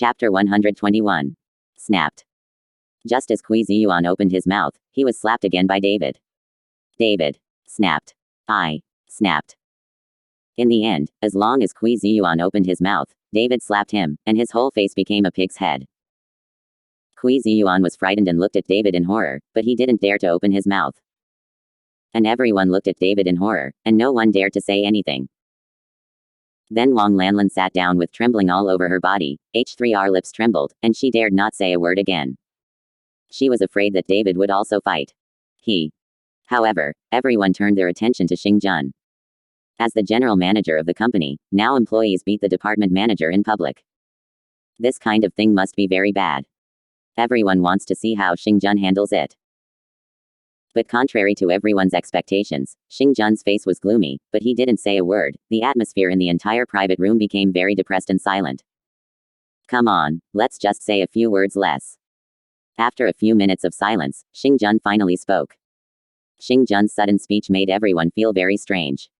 Chapter 121. Snapped. Just as Kui Ziyuan opened his mouth, he was slapped again by David. David. Snapped. I. Snapped. In the end, as long as Kui Ziyuan opened his mouth, David slapped him, and his whole face became a pig's head. Kui Ziyuan was frightened and looked at David in horror, but he didn't dare to open his mouth. And everyone looked at David in horror, and no one dared to say anything. Then Wang Lanlan sat down with trembling all over her body, H3R lips trembled, and she dared not say a word again. She was afraid that David would also fight. However, everyone turned their attention to Xing Jun. As the general manager of the company, now employees beat the department manager in public. This kind of thing must be very bad. Everyone wants to see how Xing Jun handles it. But contrary to everyone's expectations, Xing Jun's face was gloomy, but he didn't say a word. The atmosphere in the entire private room became very depressed and silent. Come on, let's just say a few words less. After a few minutes of silence, Xing Jun finally spoke. Xing Jun's sudden speech made everyone feel very strange.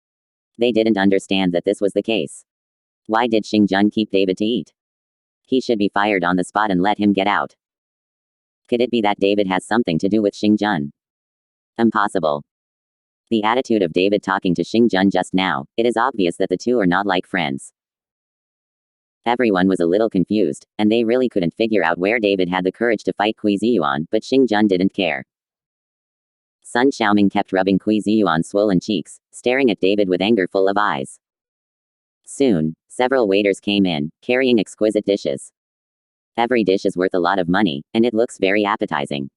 They didn't understand that this was the case. Why did Xing Jun keep David to eat? He should be fired on the spot and let him get out. Could it be that David has something to do with Xing Jun? Impossible. The attitude of David talking to Xing Jun just now, it is obvious that the two are not like friends. Everyone was a little confused, and they really couldn't figure out where David had the courage to fight Kui Ziyuan, but Xing Jun didn't care. Sun Xiaoming kept rubbing Kui Ziyuan's swollen cheeks, staring at David with anger full of eyes. Soon, several waiters came in, carrying exquisite dishes. Every dish is worth a lot of money, and it looks very appetizing.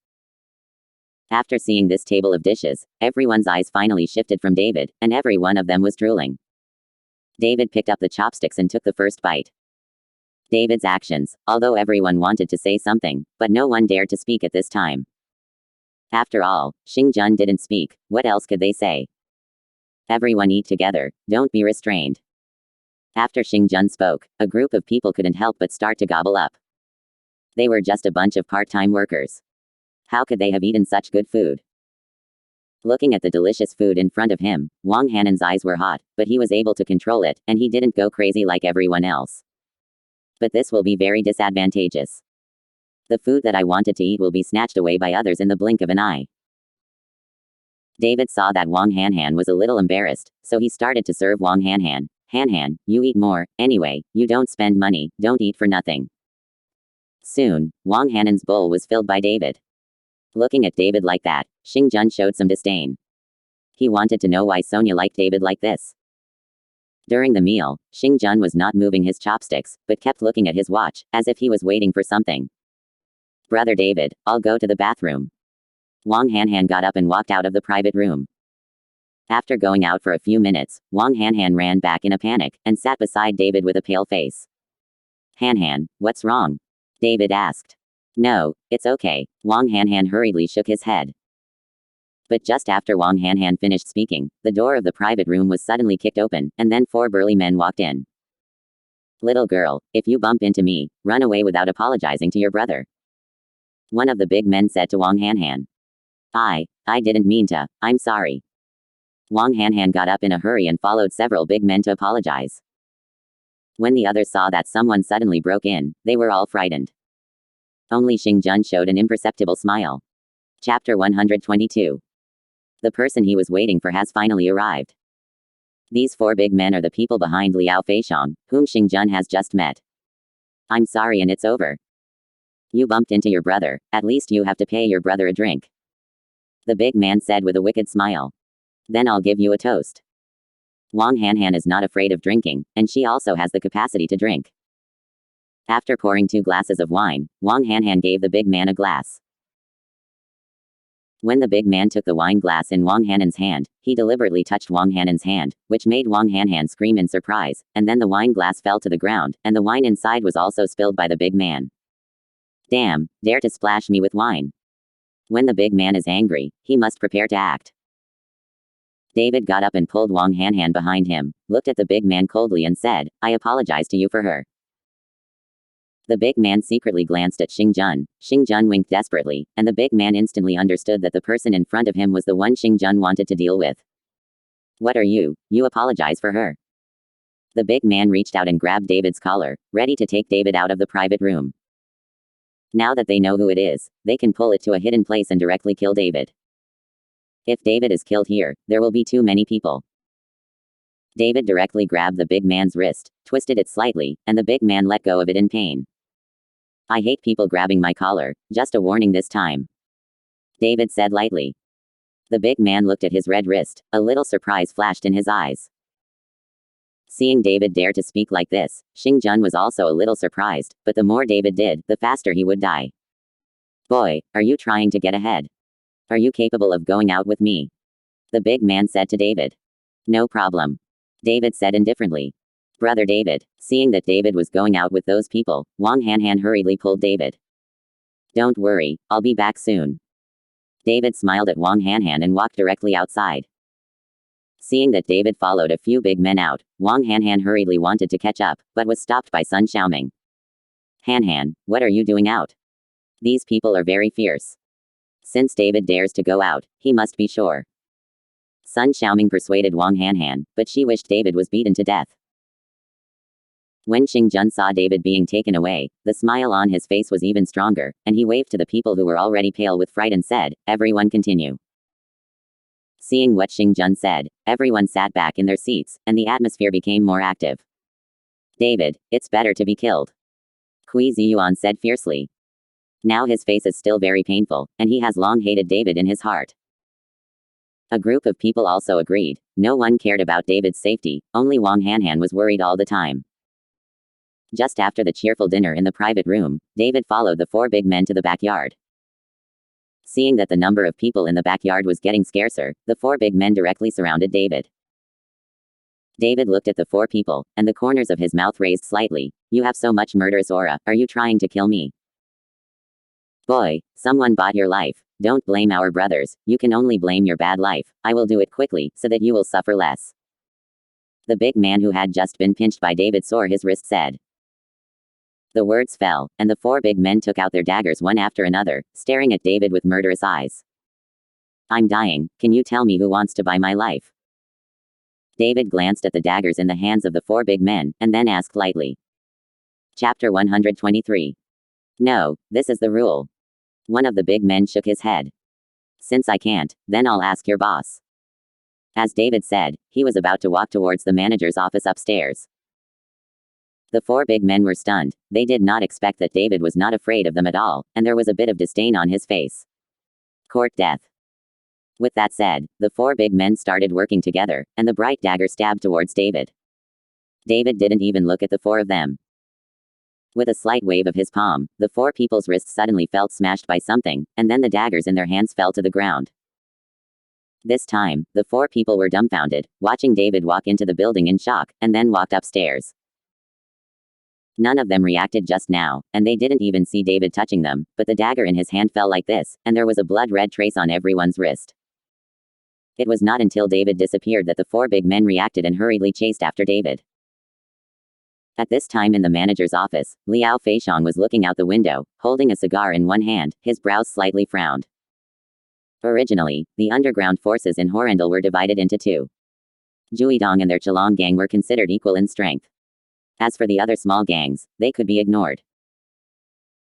After seeing this table of dishes, everyone's eyes finally shifted from David, and every one of them was drooling. David picked up the chopsticks and took the first bite. David's actions, although everyone wanted to say something, but no one dared to speak at this time. After all, Xing Jun didn't speak, what else could they say? Everyone eat together, don't be restrained. After Xing Jun spoke, a group of people couldn't help but start to gobble up. They were just a bunch of part-time workers. How could they have eaten such good food? Looking at the delicious food in front of him, Wang Hanan's eyes were hot, but he was able to control it, and he didn't go crazy like everyone else. But this will be very disadvantageous. The food that I wanted to eat will be snatched away by others in the blink of an eye. David saw that Wang Hanhan was a little embarrassed, so he started to serve Wang Hanhan. Hanhan, you eat more, anyway, you don't spend money, don't eat for nothing. Soon, Wang Hanan's bowl was filled by David. Looking at David like that, Xing Jun showed some disdain. He wanted to know why Sonia liked David like this. During the meal, Xing Jun was not moving his chopsticks, but kept looking at his watch, as if he was waiting for something. Brother David, I'll go to the bathroom. Wang Hanhan got up and walked out of the private room. After going out for a few minutes, Wang Hanhan ran back in a panic, and sat beside David with a pale face. Hanhan, what's wrong? David asked. No, it's okay. Wang Hanhan hurriedly shook his head. But just after Wang Hanhan finished speaking, the door of the private room was suddenly kicked open, and then 4 burly men walked in. Little girl, if you bump into me, run away without apologizing to your brother. One of the big men said to Wang Hanhan. I didn't mean to, I'm sorry. Wang Hanhan got up in a hurry and followed several big men to apologize. When the others saw that someone suddenly broke in, they were all frightened. Only Xing Jun showed an imperceptible smile. Chapter 122. The person he was waiting for has finally arrived. These 4 big men are the people behind Liao Feixiong, whom Xing Jun has just met. I'm sorry and it's over. You bumped into your brother, at least you have to pay your brother a drink. The big man said with a wicked smile. Then I'll give you a toast. Wang Hanhan is not afraid of drinking, and she also has the capacity to drink. After pouring 2 glasses of wine, Wang Hanhan gave the big man a glass. When the big man took the wine glass in Wang Hanan's hand, he deliberately touched Wang Hanan's hand, which made Wang Hanhan scream in surprise, and then the wine glass fell to the ground, and the wine inside was also spilled by the big man. Damn, dare to splash me with wine. When the big man is angry, he must prepare to act. David got up and pulled Wang Hanhan behind him, looked at the big man coldly and said, I apologize to you for her. The big man secretly glanced at Xing Jun. Xing Jun winked desperately, and the big man instantly understood that the person in front of him was the one Xing Jun wanted to deal with. What are you? You apologize for her. The big man reached out and grabbed David's collar, ready to take David out of the private room. Now that they know who it is, they can pull it to a hidden place and directly kill David. If David is killed here, there will be too many people. David directly grabbed the big man's wrist, twisted it slightly, and the big man let go of it in pain. I hate people grabbing my collar, just a warning this time, David said lightly. The big man looked at his red wrist, a little surprise flashed in his eyes. Seeing David dare to speak like this, Xing Jun was also a little surprised, but the more David did, the faster he would die. Boy, are you trying to get ahead? Are you capable of going out with me? The big man said to David. No problem, David said indifferently. Brother David, seeing that David was going out with those people, Wang Hanhan hurriedly pulled David. Don't worry, I'll be back soon. David smiled at Wang Hanhan and walked directly outside. Seeing that David followed a few big men out, Wang Hanhan hurriedly wanted to catch up, but was stopped by Sun Xiaoming. Hanhan, what are you doing out? These people are very fierce. Since David dares to go out, he must be sure. Sun Xiaoming persuaded Wang Hanhan, but she wished David was beaten to death. When Xing Jun saw David being taken away, the smile on his face was even stronger, and he waved to the people who were already pale with fright and said, "Everyone continue." Seeing what Xing Jun said, everyone sat back in their seats, and the atmosphere became more active. David, it's better to be killed, Kui Ziyuan said fiercely. Now his face is still very painful, and he has long hated David in his heart. A group of people also agreed. No one cared about David's safety, only Wang Hanhan was worried all the time. Just after the cheerful dinner in the private room, David followed the four big men to the backyard. Seeing that the number of people in the backyard was getting scarcer, the four big men directly surrounded David. David looked at the four people, and the corners of his mouth raised slightly. You have so much murderous aura, are you trying to kill me? Boy, someone bought your life. Don't blame our brothers, you can only blame your bad life. I will do it quickly, so that you will suffer less. The big man who had just been pinched by David sore his wrist said. The words fell, and the four big men took out their daggers one after another, staring at David with murderous eyes. I'm dying, can you tell me who wants to buy my life? David glanced at the daggers in the hands of the four big men, and then asked lightly. Chapter 123. No, this is the rule. One of the big men shook his head. Since I can't, then I'll ask your boss. As David said, he was about to walk towards the manager's office upstairs. The four big men were stunned. They did not expect that David was not afraid of them at all, and there was a bit of disdain on his face. Court death. With that said, the four big men started working together, and the bright dagger stabbed towards David. David didn't even look at the four of them. With a slight wave of his palm, the four people's wrists suddenly felt smashed by something, and then the daggers in their hands fell to the ground. This time, the four people were dumbfounded, watching David walk into the building in shock, and then walked upstairs. None of them reacted just now, and they didn't even see David touching them, but the dagger in his hand fell like this, and there was a blood-red trace on everyone's wrist. It was not until David disappeared that the four big men reacted and hurriedly chased after David. At this time in the manager's office, Liao Feixiong was looking out the window, holding a cigar in one hand, his brows slightly frowned. Originally, the underground forces in Horrendal were divided into two. Juidong and their Chelong gang were considered equal in strength. As for the other small gangs, they could be ignored.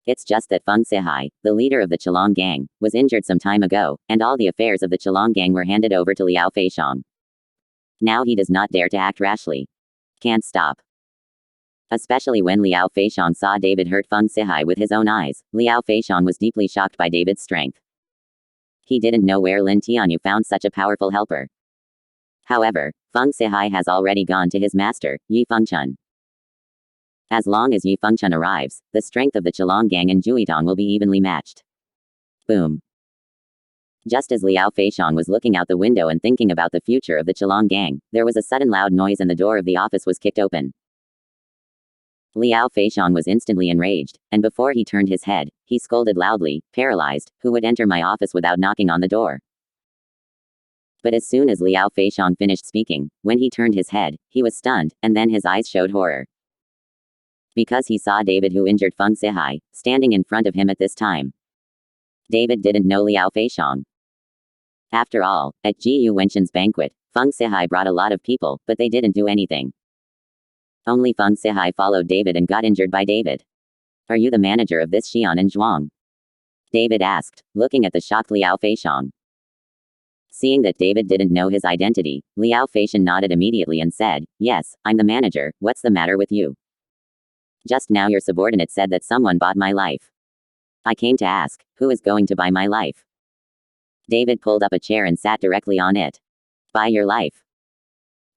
It's just that Feng Sihai, the leader of the Chelong gang, was injured some time ago, and all the affairs of the Chelong gang were handed over to Liao Feixiong. Now he does not dare to act rashly. Can't stop. Especially when Liao Feixiong saw David hurt Feng Sihai with his own eyes, Liao Feixiong was deeply shocked by David's strength. He didn't know where Lin Tianyu found such a powerful helper. However, Feng Sihai has already gone to his master, Yi Fengchun. As long as Yi Fengchun arrives, the strength of the Chelong gang and Juidong will be evenly matched. Boom. Just as Liao Feixiong was looking out the window and thinking about the future of the Chelong gang, there was a sudden loud noise and the door of the office was kicked open. Liao Feixiong was instantly enraged, and before he turned his head, he scolded loudly, paralyzed, who would enter my office without knocking on the door? But as soon as Liao Feixiong finished speaking, when he turned his head, he was stunned, and then his eyes showed horror. Because he saw David who injured Feng Sihai, standing in front of him at this time. David didn't know Liao Feixiong. After all, at Ji Yu Wenxin's banquet, Feng Sihai brought a lot of people, but they didn't do anything. Only Feng Sihai followed David and got injured by David. Are you the manager of this Xian and Zhuang? David asked, looking at the shocked Liao Feixiong. Seeing that David didn't know his identity, Liao Feixiong nodded immediately and said, yes, I'm the manager, what's the matter with you? Just now your subordinate said that someone bought my life. I came to ask, who is going to buy my life? David pulled up a chair and sat directly on it. Buy your life.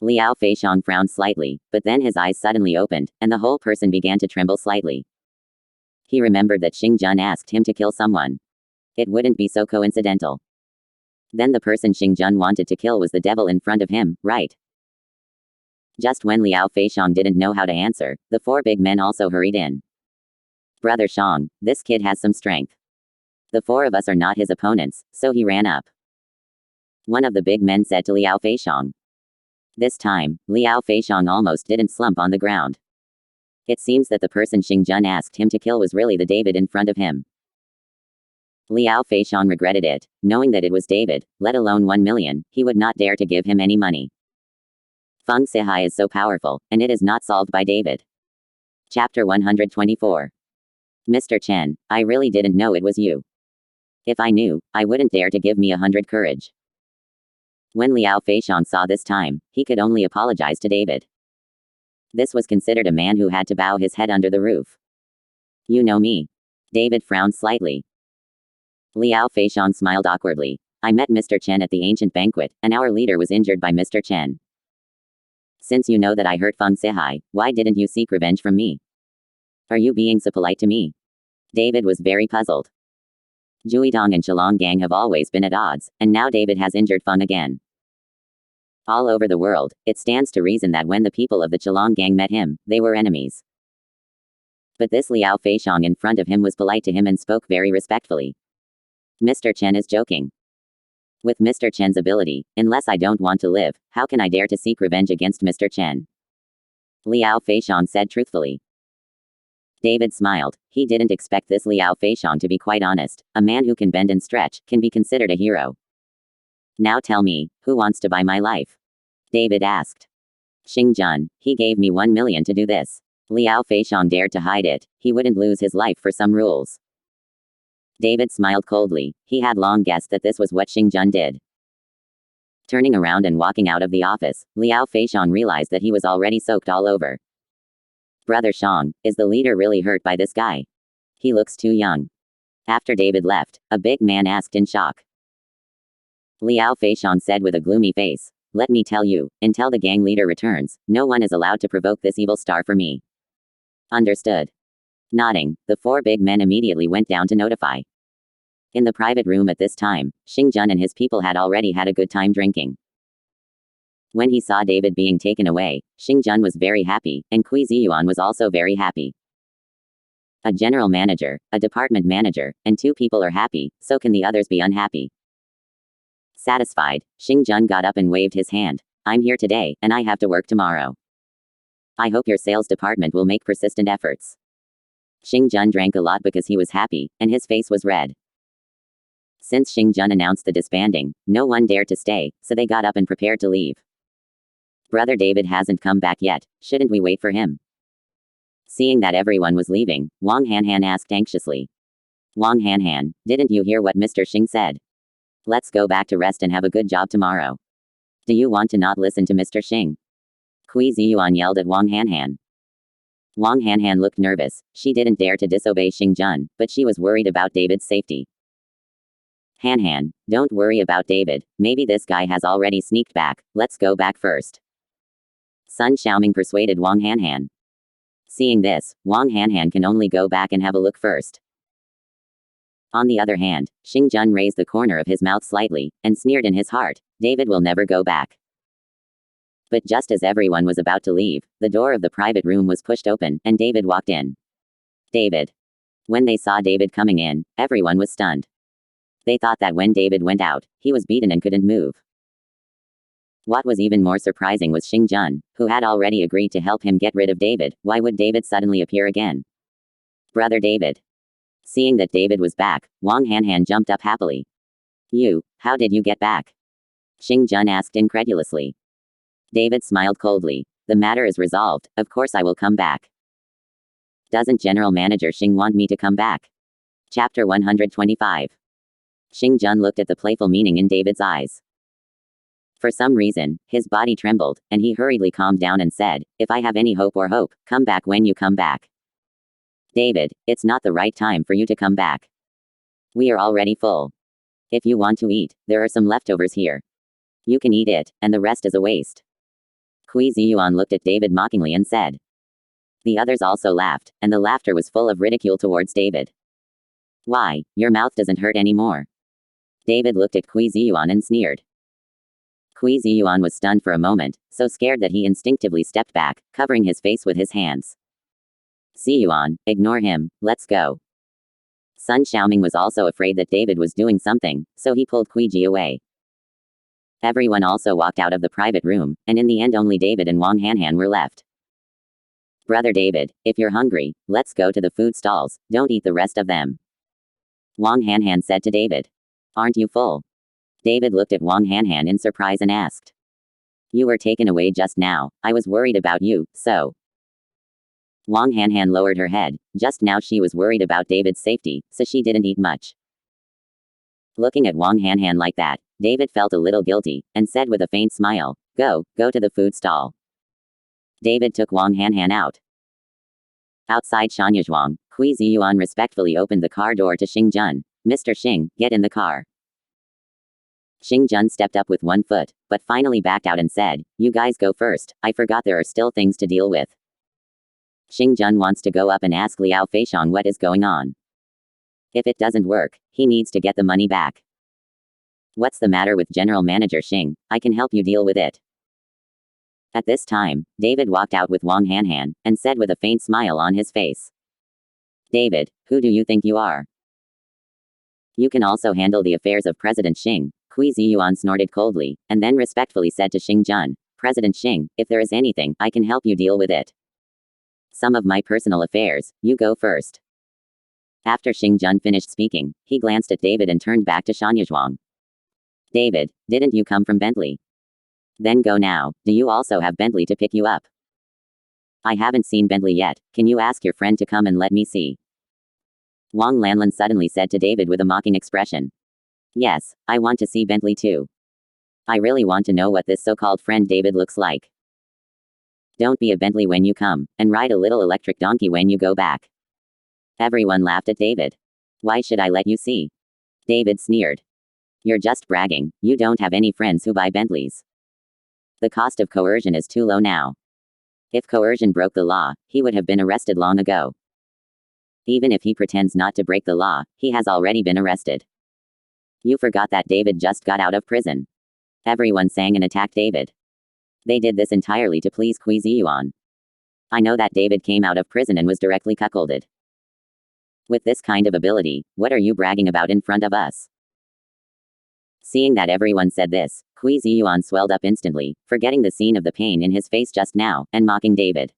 Liao Feixiong frowned slightly, but then his eyes suddenly opened, and the whole person began to tremble slightly. He remembered that Xing Jun asked him to kill someone. It wouldn't be so coincidental. Then the person Xing Jun wanted to kill was the devil in front of him, right? Just when Liao Feixiong didn't know how to answer, the four big men also hurried in. Brother Xiong, this kid has some strength. The four of us are not his opponents, so he ran up. One of the big men said to Liao Feixiong. This time, Liao Feixiong almost didn't slump on the ground. It seems that the person Xing Jun asked him to kill was really the David in front of him. Liao Feixiong regretted it, knowing that it was David, let alone 1 million, he would not dare to give him any money. Feng Sihai is so powerful, and it is not solved by David. Chapter 124. Mr. Chen, I really didn't know it was you. If I knew, I wouldn't dare to give me 100 courage. When Liao Feixiong saw this time, he could only apologize to David. This was considered a man who had to bow his head under the roof. You know me. David frowned slightly. Liao Feixiong smiled awkwardly. I met Mr. Chen at the ancient banquet, and our leader was injured by Mr. Chen. Since you know that I hurt Feng Sihai, why didn't you seek revenge from me? Are you being so polite to me? David was very puzzled. Juidong and Chalong Gang have always been at odds, and now David has injured Feng again. All over the world, it stands to reason that when the people of the Chalong Gang met him, they were enemies. But this Liao Feixiong in front of him was polite to him and spoke very respectfully. Mr. Chen is joking. With Mr. Chen's ability, unless I don't want to live, how can I dare to seek revenge against Mr. Chen? Liao Feixiong said truthfully. David smiled. He didn't expect this Liao Feixiong to be quite honest. A man who can bend and stretch can be considered a hero. Now tell me, who wants to buy my life? David asked. Xing Jun, he gave me 1 million to do this. Liao Feixiong dared to hide it. He wouldn't lose his life for some rules. David smiled coldly. He had long guessed that this was what Xing Jun did. Turning around and walking out of the office, Liao Feixiong realized that he was already soaked all over. Brother Xiong, is the leader really hurt by this guy? He looks too young. After David left, a big man asked in shock. Liao Feixiong said with a gloomy face, let me tell you, until the gang leader returns, no one is allowed to provoke this evil star for me. Understood. Nodding, the four big men immediately went down to notify. In the private room at this time, Xing Jun and his people had already had a good time drinking. When he saw David being taken away, Xing Jun was very happy, and Kui Ziyuan was also very happy. A general manager, a department manager, and 2 people are happy, so can the others be unhappy? Satisfied, Xing Jun got up and waved his hand. I'm here today, and I have to work tomorrow. I hope your sales department will make persistent efforts. Xing Jun drank a lot because he was happy, and his face was red. Since Xing Jun announced the disbanding, no one dared to stay, so they got up and prepared to leave. Brother David hasn't come back yet, shouldn't we wait for him? Seeing that everyone was leaving, Wang Hanhan asked anxiously. Wang Hanhan, didn't you hear what Mr. Xing said? Let's go back to rest and have a good job tomorrow. Do you want to not listen to Mr. Xing? Kui Ziyuan yelled at Wang Hanhan. Wang Hanhan looked nervous. She didn't dare to disobey Xing Jun, but she was worried about David's safety. Hanhan, don't worry about David, maybe this guy has already sneaked back, let's go back first. Sun Xiaoming persuaded Wang Hanhan. Seeing this, Wang Hanhan can only go back and have a look first. On the other hand, Xing Jun raised the corner of his mouth slightly, and sneered in his heart, David will never go back. But just as everyone was about to leave, the door of the private room was pushed open, and David walked in. David. When they saw David coming in, everyone was stunned. They thought that when David went out, he was beaten and couldn't move. What was even more surprising was Xing Jun, who had already agreed to help him get rid of David. Why would David suddenly appear again? Brother David. Seeing that David was back, Wang Hanhan jumped up happily. You, how did you get back? Xing Jun asked incredulously. David smiled coldly. The matter is resolved. Of course I will come back. Doesn't General Manager Xing want me to come back? Chapter 125. Xing Jun looked at the playful meaning in David's eyes. For some reason, his body trembled, and he hurriedly calmed down and said, if I have any hope, come back when you come back. David, it's not the right time for you to come back. We are already full. If you want to eat, there are some leftovers here. You can eat it, and the rest is a waste. Kui Ziyuan looked at David mockingly and said. The others also laughed, and the laughter was full of ridicule towards David. Why, your mouth doesn't hurt anymore. David looked at Kui Ziyuan and sneered. Kui Ziyuan was stunned for a moment, so scared that he instinctively stepped back, covering his face with his hands. Ziyuan, ignore him, let's go. Sun Xiaoming was also afraid that David was doing something, so he pulled Kui Ji away. Everyone also walked out of the private room, and in the end only David and Wang Hanhan were left. Brother David, if you're hungry, let's go to the food stalls, don't eat the rest of them. Wang Hanhan said to David. Aren't you full? David looked at Wang Hanhan in surprise and asked. You were taken away just now, I was worried about you, so. Wang Hanhan lowered her head, just now she was worried about David's safety, so she didn't eat much. Looking at Wang Hanhan like that, David felt a little guilty, and said with a faint smile, go to the food stall. David took Wang Hanhan out. Outside Shanyazhuang, Kui Ziyuan respectfully opened the car door to Xing Jun. Mr. Xing, get in the car. Xing Jun stepped up with one foot, but finally backed out and said, you guys go first, I forgot there are still things to deal with. Xing Jun wants to go up and ask Liao Feixiang what is going on. If it doesn't work, he needs to get the money back. What's the matter with General Manager Xing? I can help you deal with it. At this time, David walked out with Wang Hanhan, and said with a faint smile on his face. David, who do you think you are? You can also handle the affairs of President Xing. Kui Ziyuan snorted coldly, and then respectfully said to Xing Jun, President Xing, if there is anything, I can help you deal with it. Some of my personal affairs, you go first. After Xing Jun finished speaking, he glanced at David and turned back to Shanyazhuang. David, didn't you come from Bentley? Then go now, do you also have Bentley to pick you up? I haven't seen Bentley yet, can you ask your friend to come and let me see? Wang Lanlan suddenly said to David with a mocking expression. Yes, I want to see Bentley too. I really want to know what this so-called friend David looks like. Don't be a Bentley when you come, and ride a little electric donkey when you go back. Everyone laughed at David. Why should I let you see? David sneered. You're just bragging, you don't have any friends who buy Bentleys. The cost of coercion is too low now. If coercion broke the law, he would have been arrested long ago. Even if he pretends not to break the law, he has already been arrested. You forgot that David just got out of prison. Everyone sang and attacked David. They did this entirely to please Kui Ziyuan. I know that David came out of prison and was directly cuckolded. With this kind of ability, what are you bragging about in front of us? Seeing that everyone said this, Kui Ziyuan swelled up instantly, forgetting the scene of the pain in his face just now, and mocking David.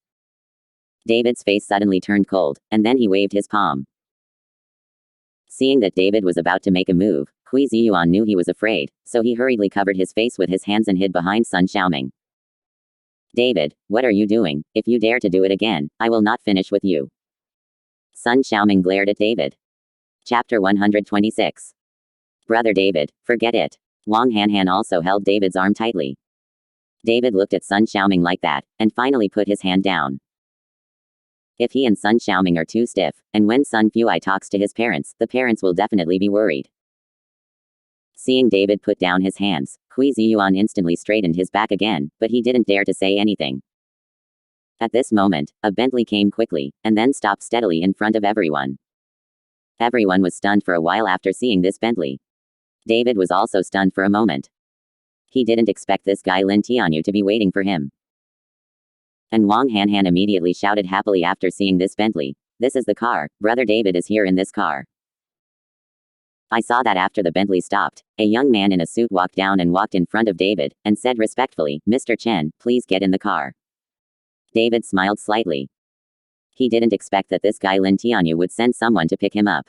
David's face suddenly turned cold, and then he waved his palm. Seeing that David was about to make a move, Kui Ziyuan knew he was afraid, so he hurriedly covered his face with his hands and hid behind Sun Xiaoming. David, what are you doing? If you dare to do it again, I will not finish with you. Sun Xiaoming glared at David. Chapter 126. Brother David, forget it. Wang Hanhan also held David's arm tightly. David looked at Sun Xiaoming like that, and finally put his hand down. If he and Sun Xiaoming are too stiff, and when Sun Fuai talks to his parents, the parents will definitely be worried. Seeing David put down his hands, Kui Ziyuan instantly straightened his back again, but he didn't dare to say anything. At this moment, a Bentley came quickly, and then stopped steadily in front of everyone. Everyone was stunned for a while after seeing this Bentley. David was also stunned for a moment. He didn't expect this guy Lin Tianyu to be waiting for him. And Wang Hanhan immediately shouted happily after seeing this Bentley. This is the car, Brother David is here in this car. I saw that after the Bentley stopped, a young man in a suit walked down and walked in front of David, and said respectfully, Mr. Chen, please get in the car. David smiled slightly. He didn't expect that this guy Lin Tianyu would send someone to pick him up.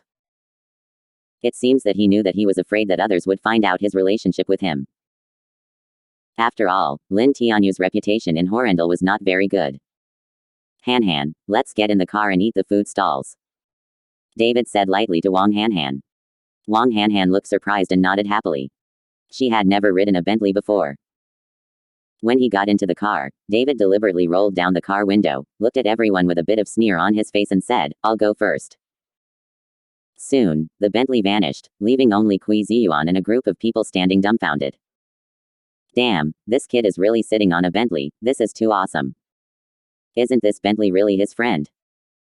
It seems that he knew that he was afraid that others would find out his relationship with him. After all, Lin Tianyu's reputation in Horrendal was not very good. Han, let's get in the car and eat the food stalls, David said lightly to Wang Han. Wang Han looked surprised and nodded happily. She had never ridden a Bentley before. When he got into the car, David deliberately rolled down the car window, looked at everyone with a bit of sneer on his face and said, "I'll go first." Soon, the Bentley vanished, leaving only Kui Ziyuan and a group of people standing dumbfounded. Damn, this kid is really sitting on a Bentley, this is too awesome. Isn't this Bentley really his friend?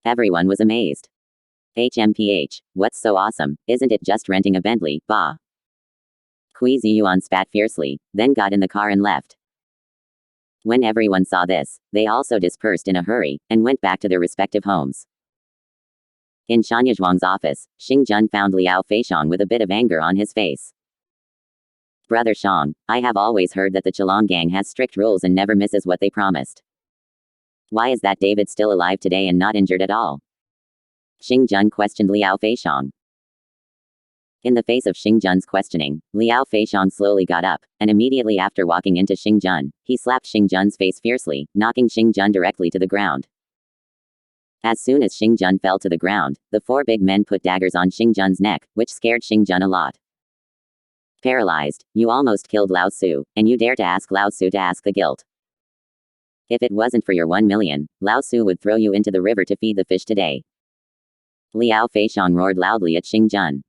Everyone was amazed. HMPH, what's so awesome, isn't it just renting a Bentley, bah? Kui Ziyuan spat fiercely, then got in the car and left. When everyone saw this, they also dispersed in a hurry, and went back to their respective homes. In Shanya Zhuang's office, Xing Jun found Liao Feixiang with a bit of anger on his face. Brother Xiang, I have always heard that the Chalong gang has strict rules and never misses what they promised. Why is that David still alive today and not injured at all? Xing Jun questioned Liao Feixiang. In the face of Xing Jun's questioning, Liao Feixiang slowly got up, and immediately after walking into Xing Jun, he slapped Xing Jun's face fiercely, knocking Xing Jun directly to the ground. As soon as Xing Jun fell to the ground, the four big men put daggers on Xing Jun's neck, which scared Xing Jun a lot. Paralyzed, you almost killed Lao Su, and you dare to ask Lao Su to ask the guilt. If it wasn't for your 1 million, Lao Su would throw you into the river to feed the fish today. Liao Feixiang roared loudly at Xing Jun.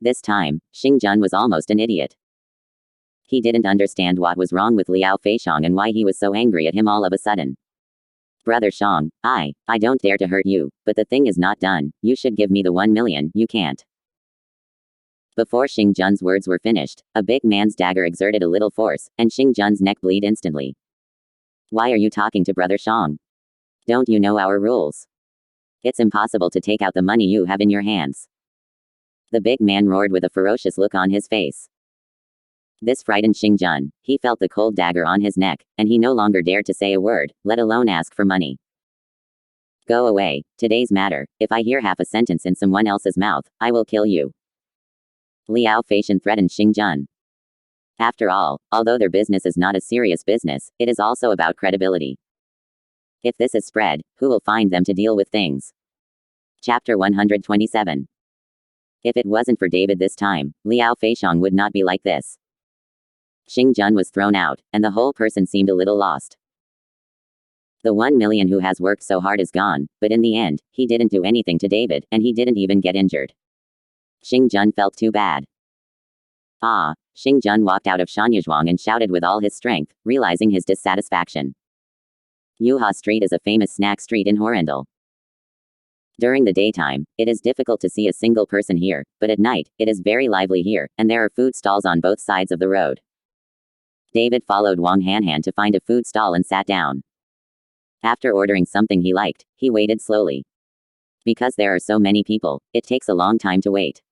This time, Xing Jun was almost an idiot. He didn't understand what was wrong with Liao Feixiang and why he was so angry at him all of a sudden. Brother Xiang, I don't dare to hurt you, but the thing is not done, you should give me the 1 million, you can't. Before Xing Jun's words were finished, a big man's dagger exerted a little force, and Xing Jun's neck bled instantly. Why are you talking to Brother Xiang? Don't you know our rules? It's impossible to take out the money you have in your hands. The big man roared with a ferocious look on his face. This frightened Xing Jun. He felt the cold dagger on his neck, and he no longer dared to say a word, let alone ask for money. Go away, today's matter, if I hear half a sentence in someone else's mouth, I will kill you. Liao Feixiang threatened Xing Jun. After all, although their business is not a serious business, it is also about credibility. If this is spread, who will find them to deal with things? Chapter 127. If it wasn't for David this time, Liao Feixiang would not be like this. Xing Jun was thrown out, and the whole person seemed a little lost. The 1 million who has worked so hard is gone, but in the end, he didn't do anything to David, and he didn't even get injured. Xing Jun felt too bad. Xing Jun walked out of Shanyazhuang and shouted with all his strength, realizing his dissatisfaction. Yuhua Street is a famous snack street in Horrendal. During the daytime, it is difficult to see a single person here, but at night, it is very lively here, and there are food stalls on both sides of the road. David followed Wang Han to find a food stall and sat down. After ordering something he liked, he waited slowly. Because there are so many people, it takes a long time to wait.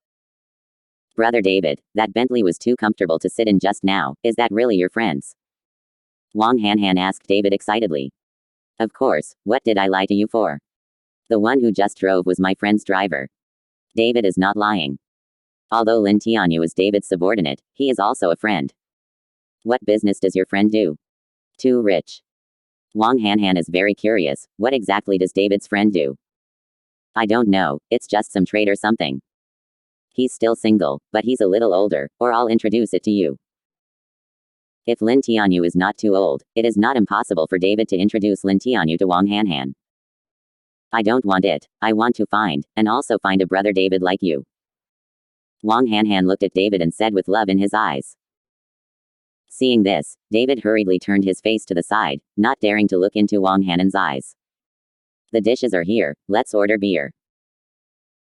Brother David, that Bentley was too comfortable to sit in just now, is that really your friend's? Wang Han asked David excitedly. Of course, what did I lie to you for? The one who just drove was my friend's driver. David is not lying. Although Lin Tianyu is David's subordinate, he is also a friend. What business does your friend do? Too rich. Wang Han is very curious, what exactly does David's friend do? I don't know, it's just some trade or something. He's still single, but he's a little older, or I'll introduce it to you. If Lin Tianyu is not too old, it is not impossible for David to introduce Lin Tianyu to Wang Han. I don't want it, I want to find, and also find a brother David like you. Wang Han looked at David and said with love in his eyes. Seeing this, David hurriedly turned his face to the side, not daring to look into Wang Han's eyes. The dishes are here, let's order beer.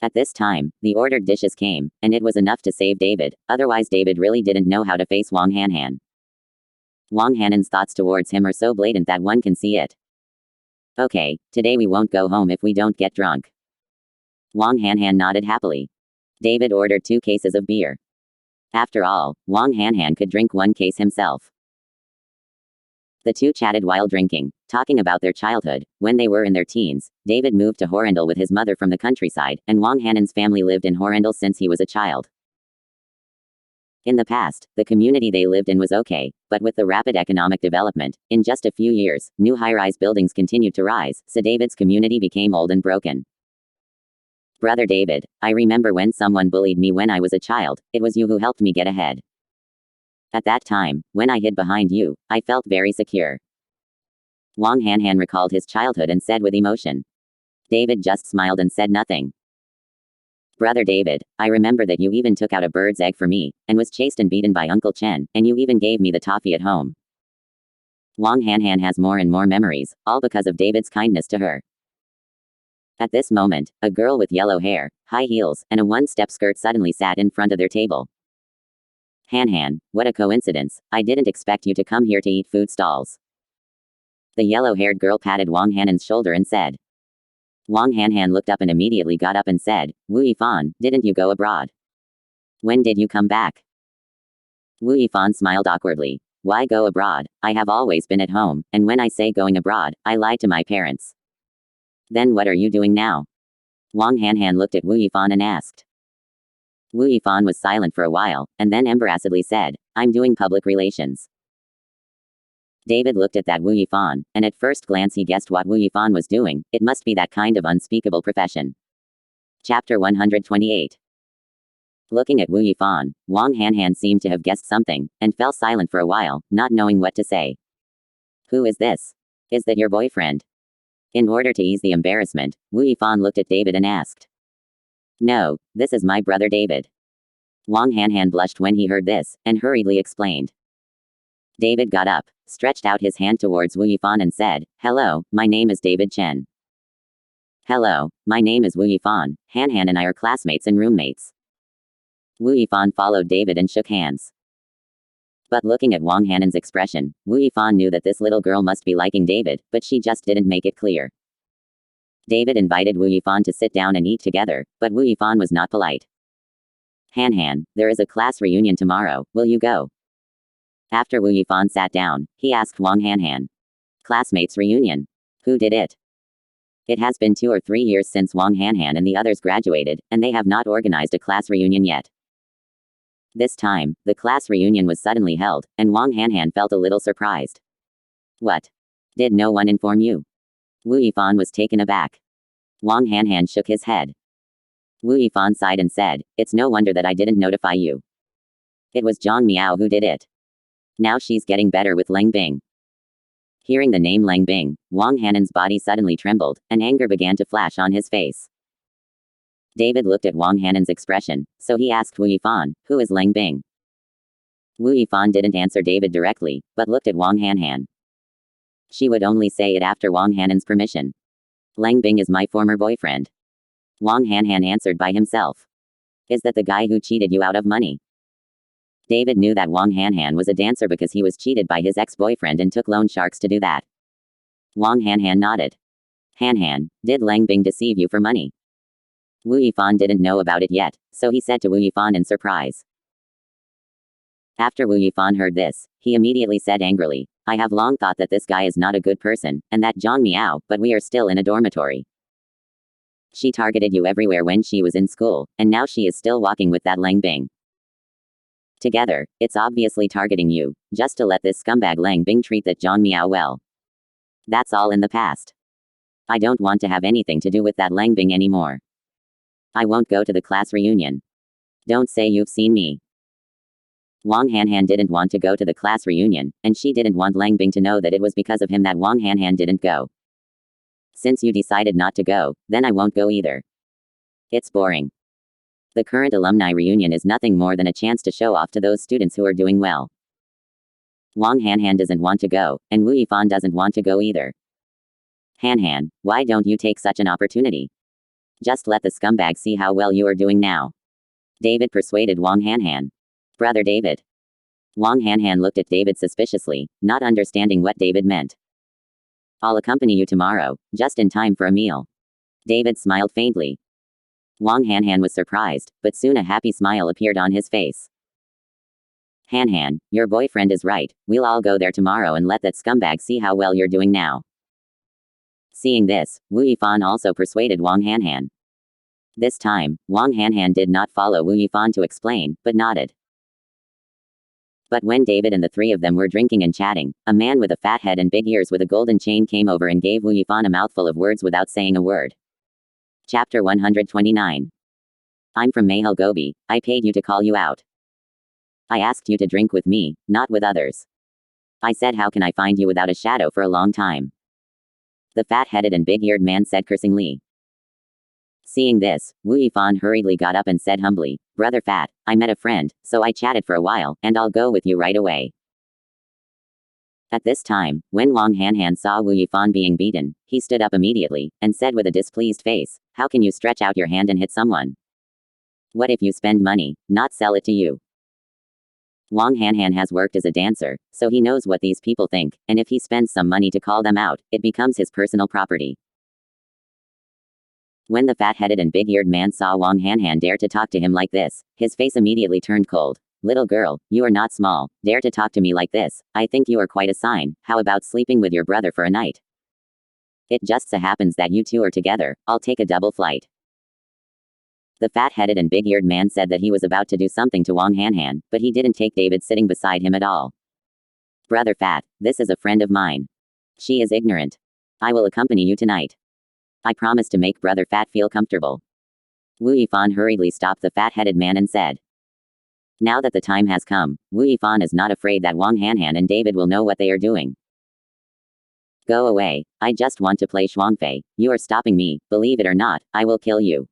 At this time, the ordered dishes came, and it was enough to save David, otherwise David really didn't know how to face Wang Han. Wang Han's thoughts towards him are so blatant that one can see it. Okay, today we won't go home if we don't get drunk. Wang Han nodded happily. David ordered 2 cases of beer. After all, Wang Han could drink 1 case himself. The two chatted while drinking, talking about their childhood. When they were in their teens, David moved to Horrendal with his mother from the countryside, and Wang Han's family lived in Horrendal since he was a child. In the past, the community they lived in was okay, but with the rapid economic development, in just a few years, new high-rise buildings continued to rise, so David's community became old and broken. Brother David, I remember when someone bullied me when I was a child, it was you who helped me get ahead. At that time, when I hid behind you, I felt very secure. Wang Hanhan recalled his childhood and said with emotion. David just smiled and said nothing. Brother David, I remember that you even took out a bird's egg for me, and was chased and beaten by Uncle Chen, and you even gave me the toffee at home. Wang Hanhan has more and more memories, all because of David's kindness to her. At this moment, a girl with yellow hair, high heels, and a one-step skirt suddenly sat in front of their table. Hanhan, what a coincidence, I didn't expect you to come here to eat food stalls. The yellow-haired girl patted Wang Hanan's shoulder and said. Wang Hanhan looked up and immediately got up and said, Wu Yifan, didn't you go abroad? When did you come back? Wu Yifan smiled awkwardly. Why go abroad? I have always been at home, and when I say going abroad, I lie to my parents. Then what are you doing now? Wang Hanhan looked at Wu Yifan and asked. Wu Yifan was silent for a while, and then embarrassedly said, I'm doing public relations. David looked at that Wu Yifan, and at first glance he guessed what Wu Yifan was doing. It must be that kind of unspeakable profession. Chapter 128. Looking at Wu Yifan, Wang Hanhan seemed to have guessed something, and fell silent for a while, not knowing what to say. Who is this? Is that your boyfriend? In order to ease the embarrassment, Wu Yifan looked at David and asked. No, this is my brother David. Wang Hanhan blushed when he heard this, and hurriedly explained. David got up, stretched out his hand towards Wu Yifan and said, Hello, my name is David Chen. Hello, my name is Wu Yifan, Hanhan and I are classmates and roommates. Wu Yifan followed David and shook hands. But looking at Wang Hanan's expression, Wu Yifan knew that this little girl must be liking David, but she just didn't make it clear. David invited Wu Yifan to sit down and eat together, but Wu Yifan was not polite. Hanhan, there is a class reunion tomorrow, will you go? After Wu Yifan sat down, he asked Wang Hanhan. Classmates reunion. Who did it? It has been 2 or 3 years since Wang Hanhan and the others graduated, and they have not organized a class reunion yet. This time, the class reunion was suddenly held, and Wang Hanhan felt a little surprised. What? Did no one inform you? Wu Yifan was taken aback. Wang Hanhan shook his head. Wu Yifan sighed and said, It's no wonder that I didn't notify you. It was Zhang Miao who did it. Now she's getting better with Leng Bing. Hearing the name Leng Bing, Wang Hanan's body suddenly trembled, and anger began to flash on his face. David looked at Wang Hanan's expression, so he asked Wu Yifan, who is Leng Bing? Wu Yifan didn't answer David directly, but looked at Wang Hanhan. She would only say it after Wang Hanan's permission. Leng Bing is my former boyfriend. Wang Hanhan answered by himself. Is that the guy who cheated you out of money? David knew that Wang Hanhan was a dancer because he was cheated by his ex-boyfriend and took loan sharks to do that. Wang Hanhan nodded. Hanhan, did Leng Bing deceive you for money? Wu Yifan didn't know about it yet, so he said to Wu Yifan in surprise. After Wu Yifan heard this, he immediately said angrily, I have long thought that this guy is not a good person, and that Zhang Miao, but we are still in a dormitory. She targeted you everywhere when she was in school, and now she is still walking with that Leng Bing. Together, it's obviously targeting you, just to let this scumbag Leng Bing treat that Zhang Miao well. That's all in the past. I don't want to have anything to do with that Leng Bing anymore. I won't go to the class reunion. Don't say you've seen me. Wang Hanhan didn't want to go to the class reunion, and she didn't want Leng Bing to know that it was because of him that Wang Hanhan didn't go. Since you decided not to go, then I won't go either. It's boring. The current alumni reunion is nothing more than a chance to show off to those students who are doing well. Wang Hanhan doesn't want to go, and Wu Yifan doesn't want to go either. Hanhan, why don't you take such an opportunity? Just let the scumbag see how well you are doing now. David persuaded Wang Hanhan. Brother David. Wang Hanhan looked at David suspiciously, not understanding what David meant. I'll accompany you tomorrow, just in time for a meal. David smiled faintly. Wang Hanhan was surprised, but soon a happy smile appeared on his face. Hanhan, your boyfriend is right, we'll all go there tomorrow and let that scumbag see how well you're doing now. Seeing this, Wu Yifan also persuaded Wang Hanhan. This time, Wang Hanhan did not follow Wu Yifan to explain, but nodded. But when David and the three of them were drinking and chatting, a man with a fat head and big ears with a golden chain came over and gave Wu Yifan a mouthful of words without saying a word. Chapter 129. I'm from Mahal Gobi. I paid you to call you out. I asked you to drink with me, not with others. I said, how can I find you without a shadow for a long time? The fat-headed and big-eared man said cursingly. Seeing this, Wu Yifan hurriedly got up and said humbly, Brother Fat, I met a friend, so I chatted for a while, and I'll go with you right away. At this time, when Wang Hanhan saw Wu Yifan being beaten, he stood up immediately, and said with a displeased face, how can you stretch out your hand and hit someone? What if you spend money, not sell it to you? Wang Hanhan has worked as a dancer, so he knows what these people think, and if he spends some money to call them out, it becomes his personal property. When the fat-headed and big-eared man saw Wang Hanhan dare to talk to him like this, his face immediately turned cold. Little girl, you are not small, dare to talk to me like this, I think you are quite a sign, how about sleeping with your brother for a night? It just so happens that you two are together, I'll take a double flight. The fat-headed and big-eared man said that he was about to do something to Wang Hanhan, but he didn't take David sitting beside him at all. Brother Fat, this is a friend of mine. She is ignorant. I will accompany you tonight. I promise to make Brother Fat feel comfortable. Wu Yifan hurriedly stopped the fat-headed man and said. Now that the time has come, Wu Yifan is not afraid that Wang Hanhan and David will know what they are doing. Go away, I just want to play Shuangfei, you are stopping me, believe it or not, I will kill you.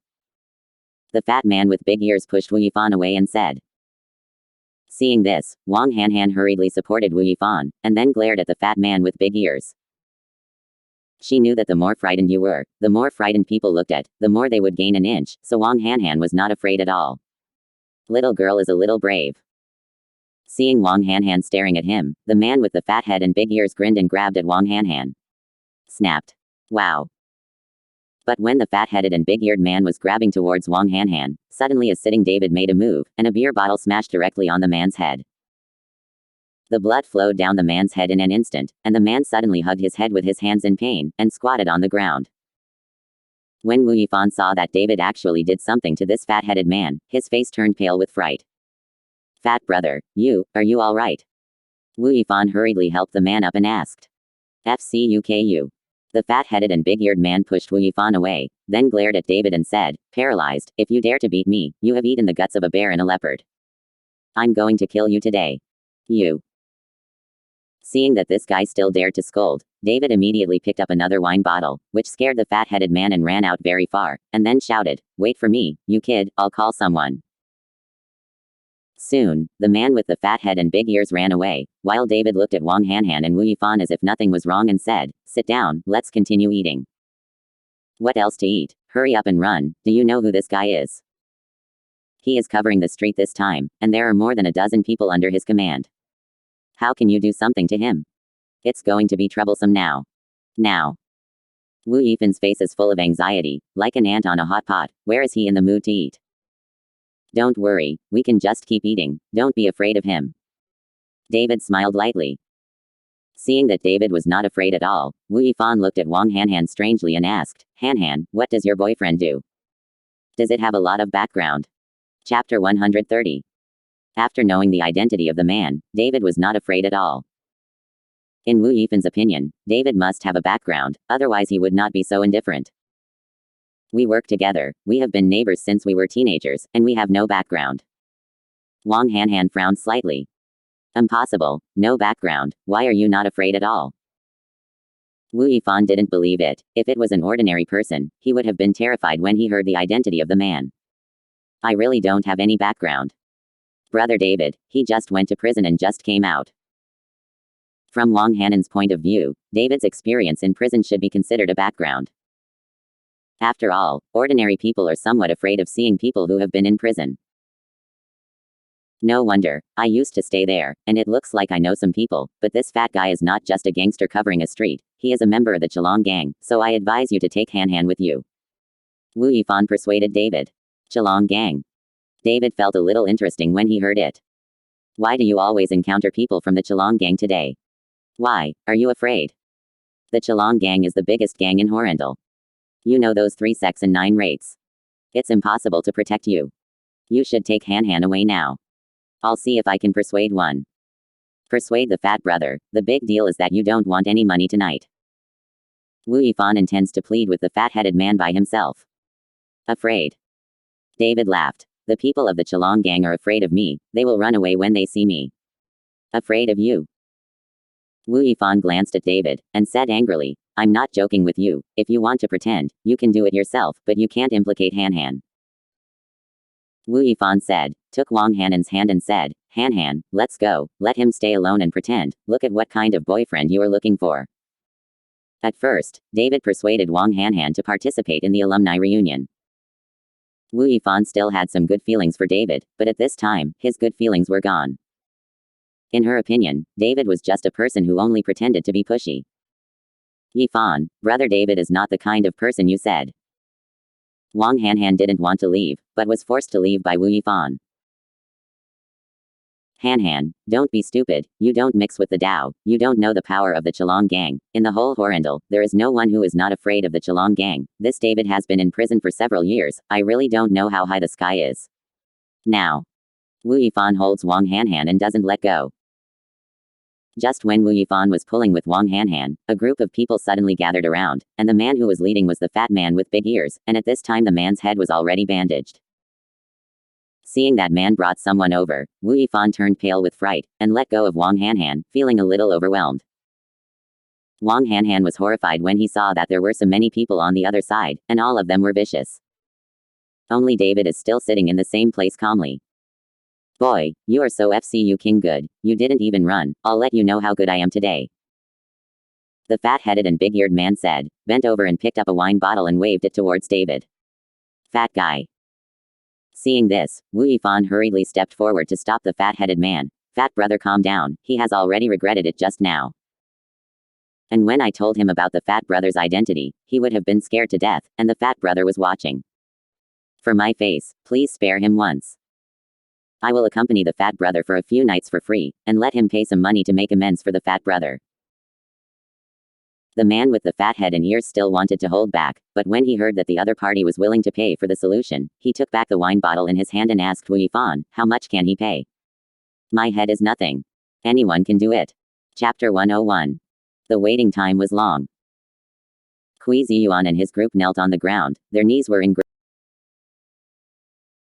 The fat man with big ears pushed Wu Yifan away and said. Seeing this, Wang Hanhan hurriedly supported Wu Yifan, and then glared at the fat man with big ears. She knew that the more frightened you were, the more frightened people looked at, the more they would gain an inch, so Wang Hanhan was not afraid at all. Little girl is a little brave. Seeing Wang Hanhan staring at him, the man with the fat head and big ears grinned and grabbed at Wang Hanhan. Snapped. Wow. But when the fat-headed and big-eared man was grabbing towards Wang Hanhan, suddenly a sitting David made a move, and a beer bottle smashed directly on the man's head. The blood flowed down the man's head in an instant, and the man suddenly hugged his head with his hands in pain, and squatted on the ground. When Wu Yifan saw that David actually did something to this fat-headed man, his face turned pale with fright. Fat brother, are you all right? Wu Yifan hurriedly helped the man up and asked. FCUKU. The fat-headed and big-eared man pushed Wu Yifan away, then glared at David and said, paralyzed, if you dare to beat me, you have eaten the guts of a bear and a leopard. I'm going to kill you today. You. Seeing that this guy still dared to scold, David immediately picked up another wine bottle, which scared the fat-headed man and ran out very far, and then shouted, wait for me, you kid, I'll call someone. Soon, the man with the fat head and big ears ran away, while David looked at Wang Hanhan and Wu Yifan as if nothing was wrong and said, sit down, let's continue eating. What else to eat? Hurry up and run, do you know who this guy is? He is covering the street this time, and there are more than a dozen people under his command. How can you do something to him? It's going to be troublesome now. Now. Wu Yifan's face is full of anxiety, like an ant on a hot pot, where is he in the mood to eat? Don't worry, we can just keep eating, don't be afraid of him. David smiled lightly. Seeing that David was not afraid at all, Wu Yifan looked at Wang Hanhan strangely and asked, Hanhan, what does your boyfriend do? Does it have a lot of background? Chapter 130. After knowing the identity of the man, David was not afraid at all. In Wu Yifan's opinion, David must have a background, otherwise he would not be so indifferent. We work together, we have been neighbors since we were teenagers, and we have no background. Wang Hanhan frowned slightly. Impossible, no background, why are you not afraid at all? Wu Yifan didn't believe it. If it was an ordinary person, he would have been terrified when he heard the identity of the man. I really don't have any background. Brother David, he just went to prison and just came out. From Wang Hanan's point of view, David's experience in prison should be considered a background. After all, ordinary people are somewhat afraid of seeing people who have been in prison. No wonder, I used to stay there, and it looks like I know some people, but this fat guy is not just a gangster covering a street, he is a member of the Chalong gang, so I advise you to take Hanhan with you. Wu Yifan persuaded David. Chalong gang. David felt a little interesting when he heard it. Why do you always encounter people from the Chalong gang today? Why, are you afraid? The Chalong gang is the biggest gang in Horendal. You know those 3 sects and 9 rates. It's impossible to protect you. You should take Hanhan away now. I'll see if I can persuade one. Persuade the fat brother. The big deal is that you don't want any money tonight. Wu Yifan intends to plead with the fat-headed man by himself. Afraid. David laughed. The people of the Chelong gang are afraid of me. They will run away when they see me. Afraid of you? Wu Yifan glanced at David, and said angrily, I'm not joking with you. If you want to pretend, you can do it yourself, but you can't implicate Han Han. Wu Yifan said, took Wang Hanan's hand and said, Han Han, let's go, let him stay alone and pretend, look at what kind of boyfriend you are looking for. At first, David persuaded Wang Han to participate in the alumni reunion. Wu Yifan still had some good feelings for David, but at this time, his good feelings were gone. In her opinion, David was just a person who only pretended to be pushy. Yifan, brother David is not the kind of person you said. Wang Han didn't want to leave, but was forced to leave by Wu Yifan. Han, don't be stupid, you don't mix with the Dao, you don't know the power of the Chelong gang. In the whole Horrendal, there is no one who is not afraid of the Chelong gang. This David has been in prison for several years, I really don't know how high the sky is. Now. Wu Yifan holds Wang Han and doesn't let go. Just when Wu Yifan was pulling with Wang Han, a group of people suddenly gathered around, and the man who was leading was the fat man with big ears, and at this time the man's head was already bandaged. Seeing that man brought someone over, Wu Yifan turned pale with fright, and let go of Wang Han, feeling a little overwhelmed. Wang Han was horrified when he saw that there were so many people on the other side, and all of them were vicious. Only David is still sitting in the same place calmly. Boy, you are so FCU king good, you didn't even run, I'll let you know how good I am today. The fat-headed and big-eared man said, bent over and picked up a wine bottle and waved it towards David. Fat guy. Seeing this, Wu Yifan hurriedly stepped forward to stop the fat-headed man. Fat brother, calm down, he has already regretted it just now. And when I told him about the fat brother's identity, he would have been scared to death, and the fat brother was watching. For my face, please spare him once. I will accompany the fat brother for a few nights for free, and let him pay some money to make amends for the fat brother. The man with the fat head and ears still wanted to hold back, but when he heard that the other party was willing to pay for the solution, he took back the wine bottle in his hand and asked Wu Yifan, how much can he pay? My head is nothing. Anyone can do it. Chapter 101. The waiting time was long. Kui Ziyuan and his group knelt on the ground, their knees were engraved.